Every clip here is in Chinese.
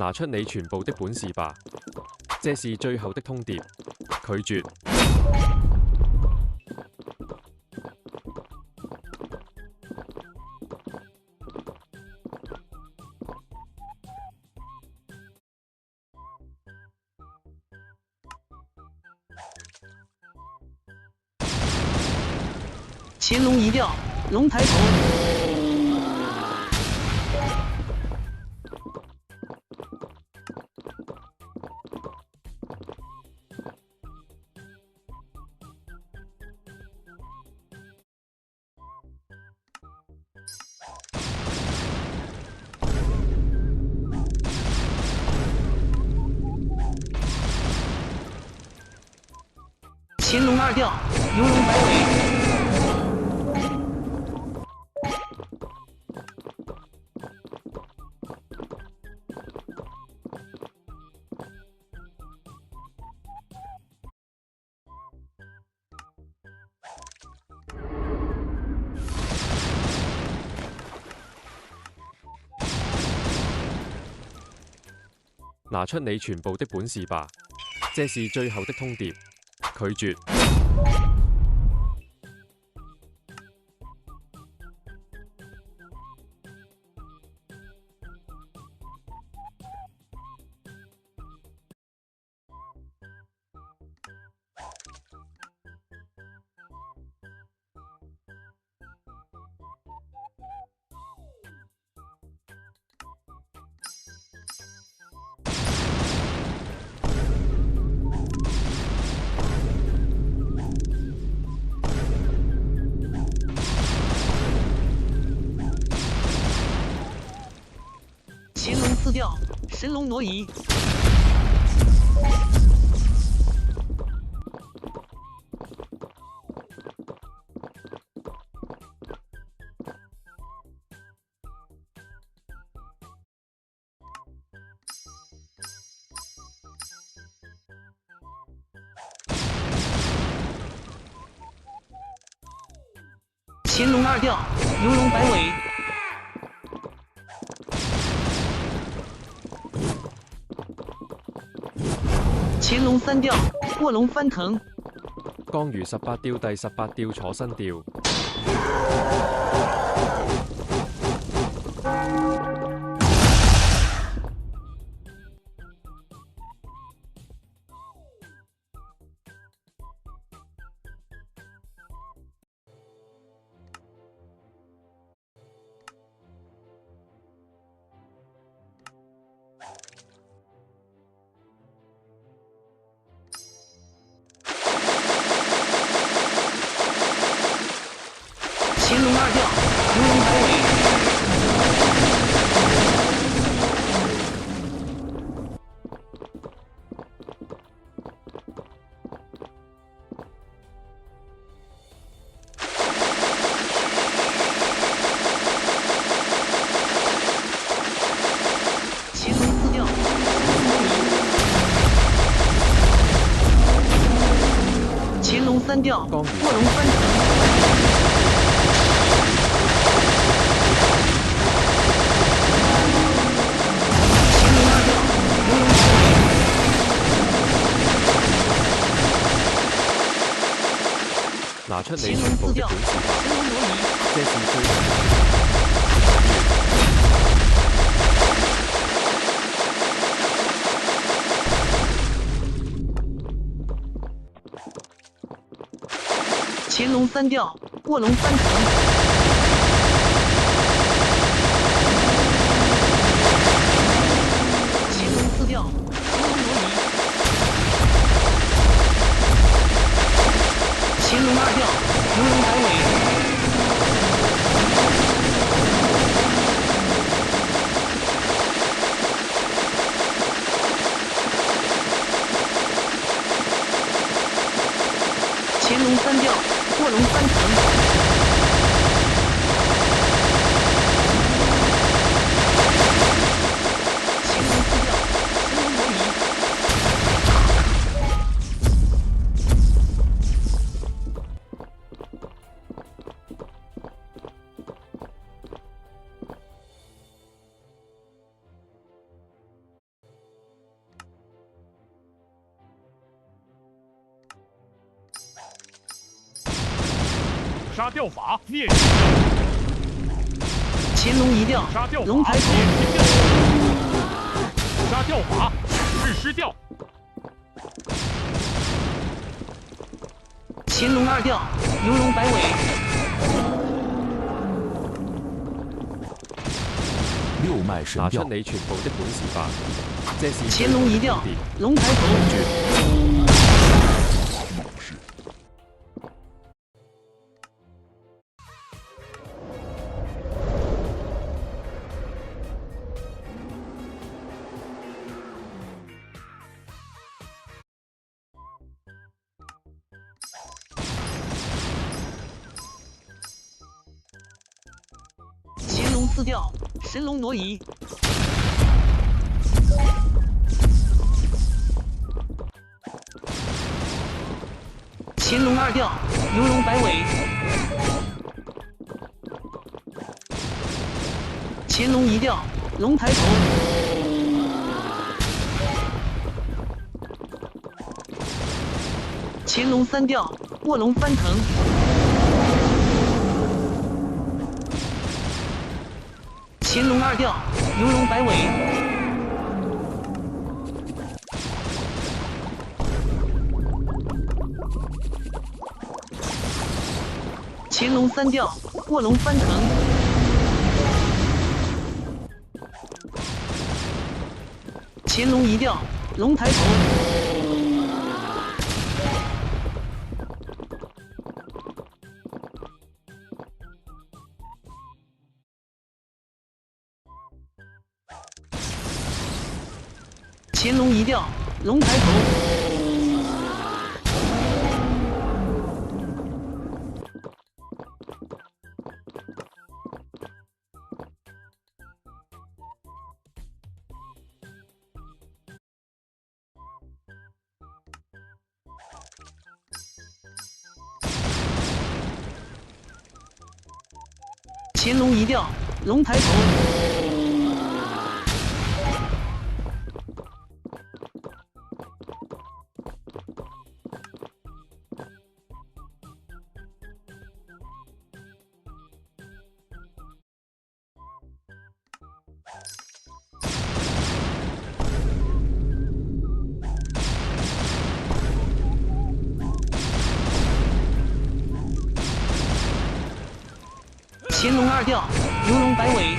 拿出你全部的本事吧！这是最後的通牒，拒絕。擒龙一掉，龙抬头。擒龙二掉，游龙摆尾。拿出你全部的本事吧！这是最後的通牒，拒絕。擒龙四掉，神龙挪移。擒龙二掉，游龙摆尾。擒龙三掉，卧龍翻騰。江魚18吊第18吊坐新吊。擒龙二掉，游龙摆尾。擒龙四掉，擒龙三掉，卧龙翻腾。拿出你全部的本事吧！这是最擒龙三掉，卧龙翻腾。擒龙四掉，神龙挪移。擒龙二掉，游龙摆尾。擒龙三掉，卧龙翻腾。杀吊法灭乾隆一吊，杀吊龙抬头，杀吊法日狮吊，乾隆二吊，游龙摆尾，六脉神调，拿出你全部的本事吧！這是最乾隆一吊後的通牒，龙抬头，乾隆四吊，神龙挪移，乾隆二吊，游龙摆尾，乾隆一吊，龙抬头，乾隆三吊，卧龙翻腾，乾隆二吊，游龙摆尾，乾隆三吊，卧龙翻腾，乾隆一吊，龙抬头，乾隆一吊，龙抬头，乾隆一吊，龙抬头，乾隆二吊，游龙摆尾，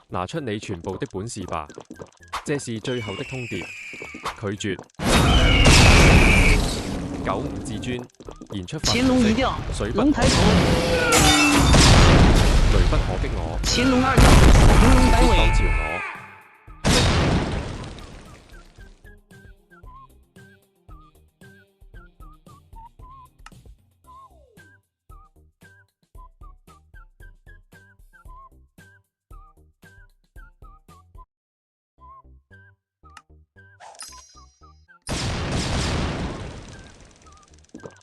拿出你全部的本事吧！這是最後的通牒，拒絕。九五至尊，言出法乾隆一吊，水不可龙抬頭，雷不可擊我，乾隆二吊，游龍擺必當尾，朝我。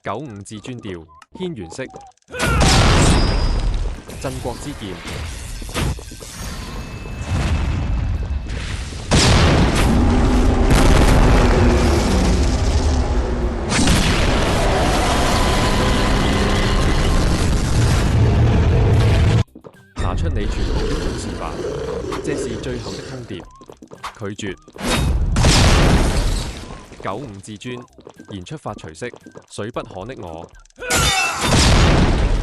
九五至尊調，軒轅式，鎮國之劍，拿出你全部的本事吧！這是最後的通牒，拒絕。九五至尊，言出法隨式，水不可溺我，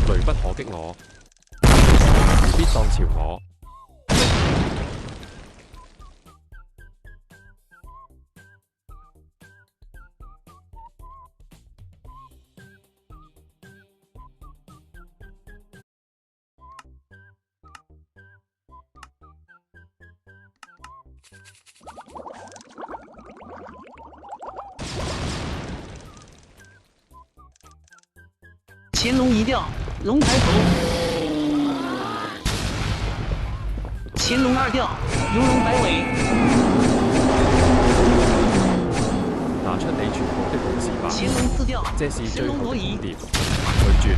雷不可擊我，必當朝我。乾隆一吊，龙抬头，擒龙二调，游龙摆尾，拿出你全部的本事吧！擒龙四调，這是最後的通神龍挪移，牒，拒絕。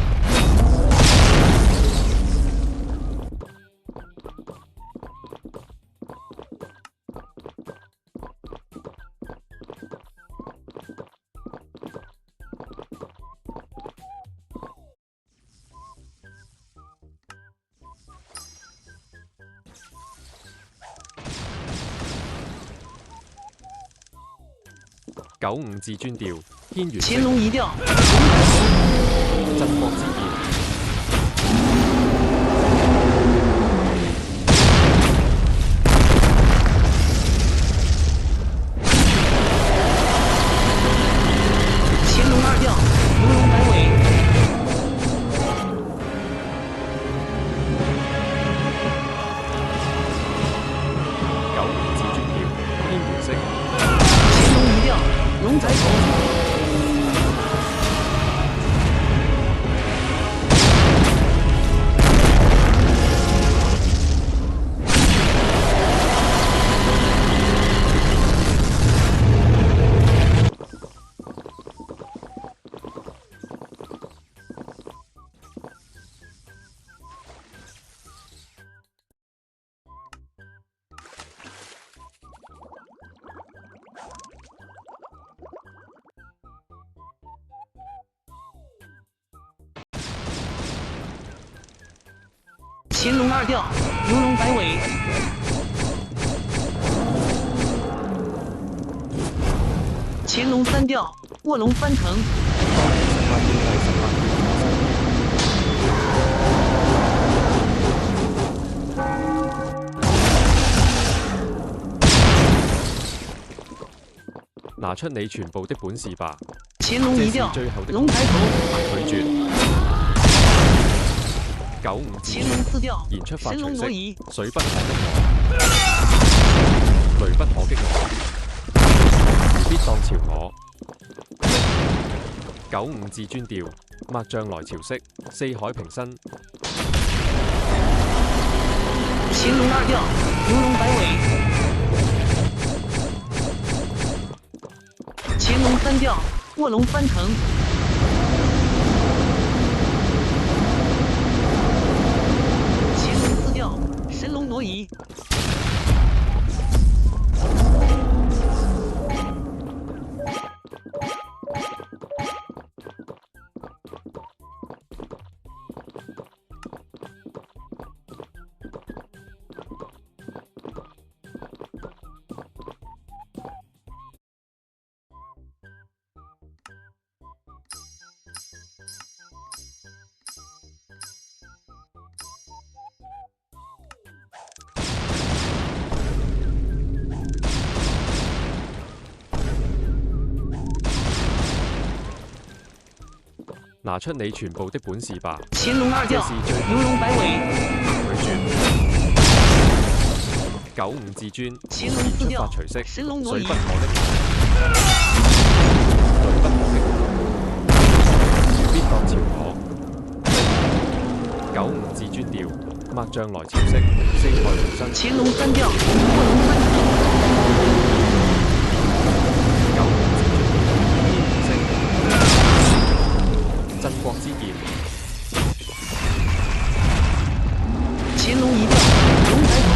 95至尊調，偏元擒式，龙一调，真光之劍，擒龙二调，游龙摆尾，95至尊調，偏元式，擒龙一调，龙抬头，擒龙二调，游龙摆尾，擒龙三调，卧龙翻腾， 18調第18調，拿出你全部的本事吧！擒龙一調這是最後的龍抬頭，拒絕。95至擒龍尊，四調言出法神龍隨式挪移，，水不可擊我，雷不可擊我，如必當朝我。95至尊調，抹將來朝式，四海平身，擒龍二調，游龍擺尾，擒龍三調，卧龍翻騰，擒龍四調，神龍挪移，拿出你全部的本事吧！擒龍二調，游龍擺尾，拒絕。95至尊，擒龍四調言出法隨，式，神龍挪移水不，可擊我，雷不可擊我，如必當朝我。95至尊調，抹將來朝式，四海平身。擒龍三調，卧龍翻騰， 95至尊調，偏元式，真光之劍，擒龍一調，龍抬頭，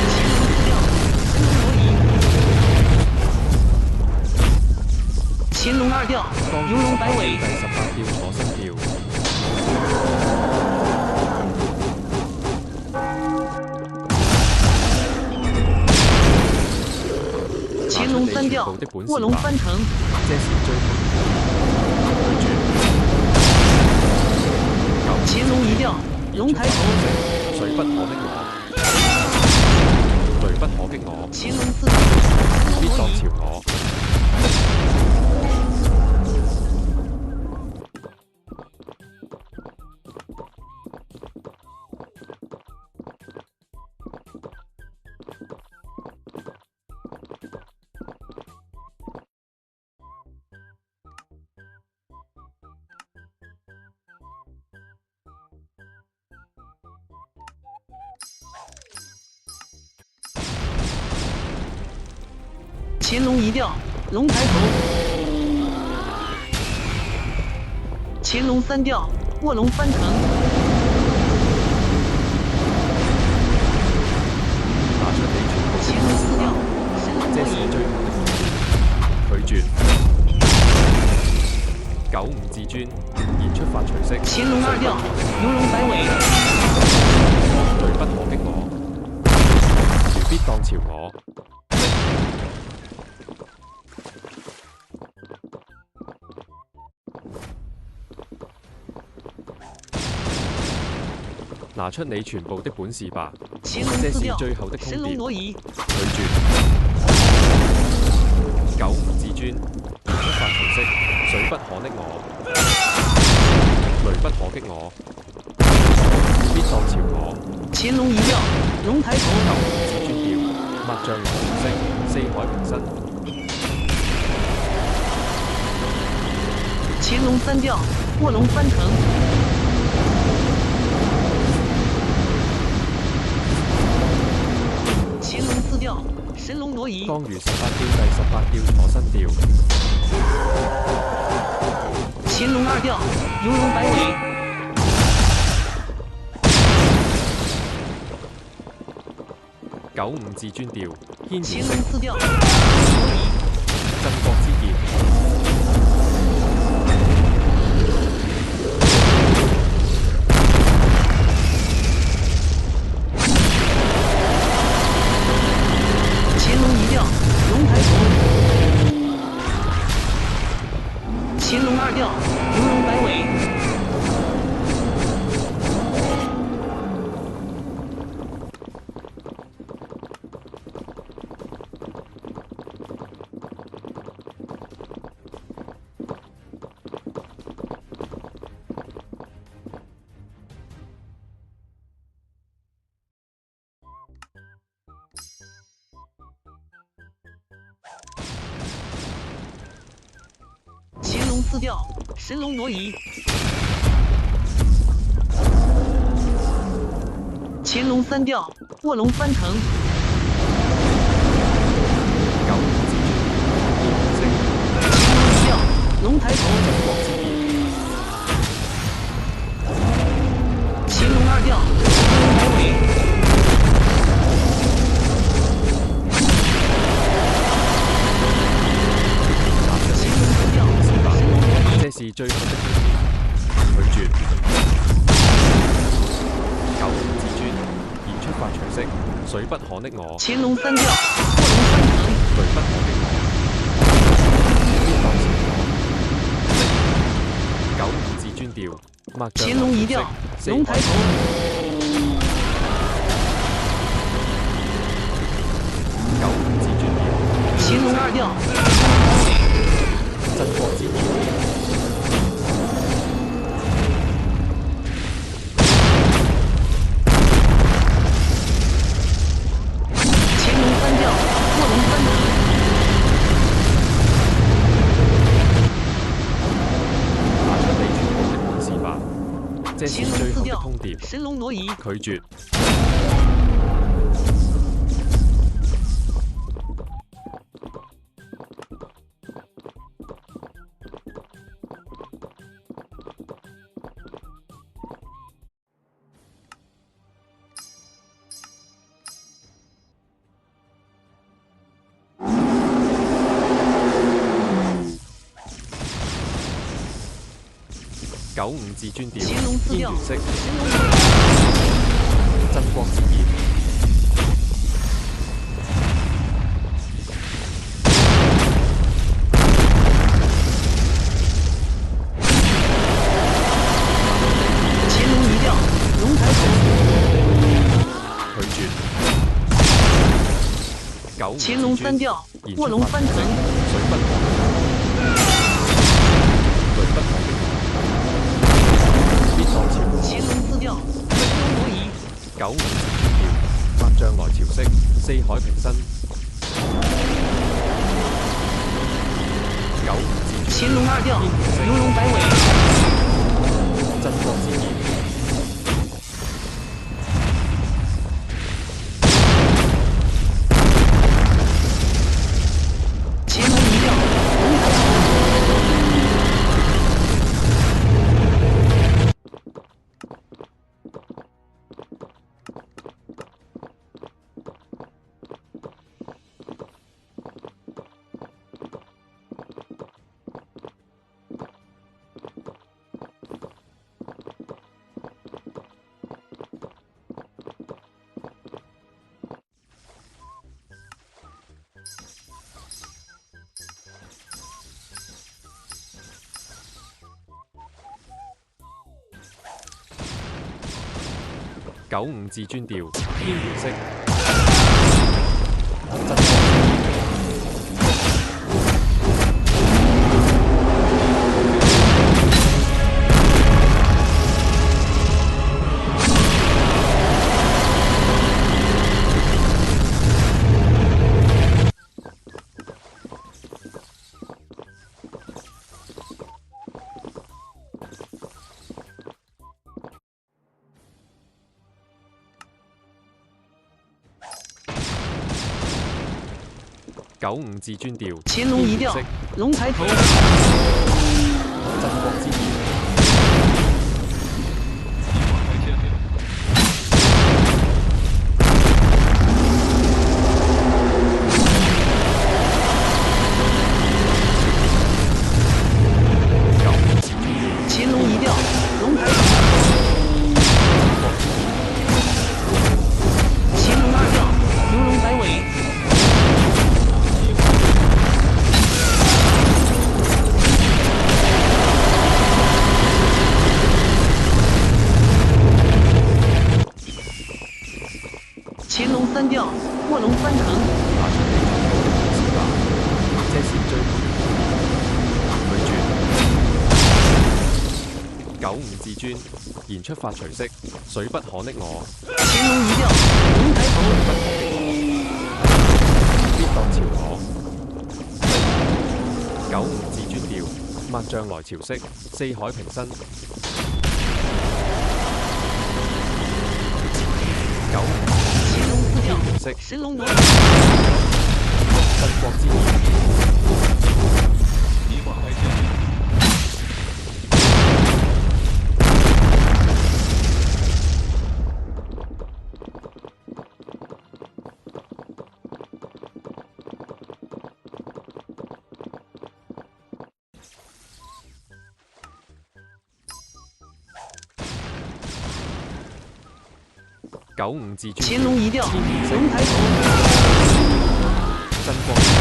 擒龍四調，神龍挪移，擒龍二調，游龍擺尾第，18調坐身調，擒龍三調，卧龍翻騰，這是最後的拒絕。擒龍一調，龍抬頭，水不可擊我，雷不可擊我，擒龍四調，神必當龍挪移，朝我。擒龙一调，龙抬头。擒龙三调，卧龙翻腾。拿出你全部擒龙四调，神龙这夺影。是最後的拒絕。九五至尊，現出法隨式。擒龍二調，游龍擺尾。雷不可擊我，如必當朝我。拿出你全部的本事吧，擒龍這是四調，最後的通神龍牒。挪移。拒絕。九五至尊，現出法隨式，水不可溺我，雷不可擊我，必當朝我。擒龍一調，龍抬頭。九五至尊調，抹將來朝式，四海平身。擒龍三調，卧龍翻騰。擒龍四調，神龍挪移。當如18調第18調坐身調。擒龍二調，游龍擺尾。九五至尊調，牽擒引式，龍四調，挪移。鎮國之劍。擒龍一調，龍抬頭。擒龍二調，游龍擺尾。擒龍四調，神龍挪移。擒龍三調，卧龍翻騰。九五至尊，牽引式，擒龍一調，龍抬頭。鎮國之劍。擒龍二調，游龍擺尾。擒龍四調，神龍挪移。這是最後的通牒。拒絕。九五至尊，現出法隨式，水不可溺我，擒龍三調，卧龍翻騰。雷不可擊我，必當朝我。九五至尊調，抹將擒龍一調，四龍抬頭。九五至尊調，擒龍二調，游龍擺尾。鎮國之劍。擒龍三調，卧龍翻騰。拿出你全部的本事吧，這是擒龍最後的四調通牒。神龍挪移。拒絕。九五至尊調，擒龍四調，牽引式，神龍挪移。鎮國之劍。擒龍一調，龍抬頭。拒絕。九五擒龍至尊，三調，現出卧龍翻騰。水不可擊我，雷不可擊我，必當朝我。擒龍四調，神龍挪移。九五至尊調，抹將來朝式，四海平身。九五至尊，擒龍二調，牽引式，游龍擺尾。鎮國之劍。95至尊調，偏原色。真光95至尊調，乾隆一調，龍抬頭。真光之焰。乾隆一調，龍抬頭。乾隆二調，游龍擺尾。乾隆三調，臥龍翻騰。下場的小白，這是最拒絕。95至尊，言出發隨色，水不可溺我。乾隆一調，龍抬頭。必當朝我。95至尊調，萬象來朝色，四海平身。95乾隆四調，原色，神龍羅。真國之焰。95至尊調，乾隆一調，偏原色，龍抬頭。真光之焰。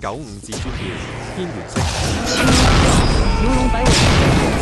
95至尊調，偏原色。乾隆二調，游龍擺尾。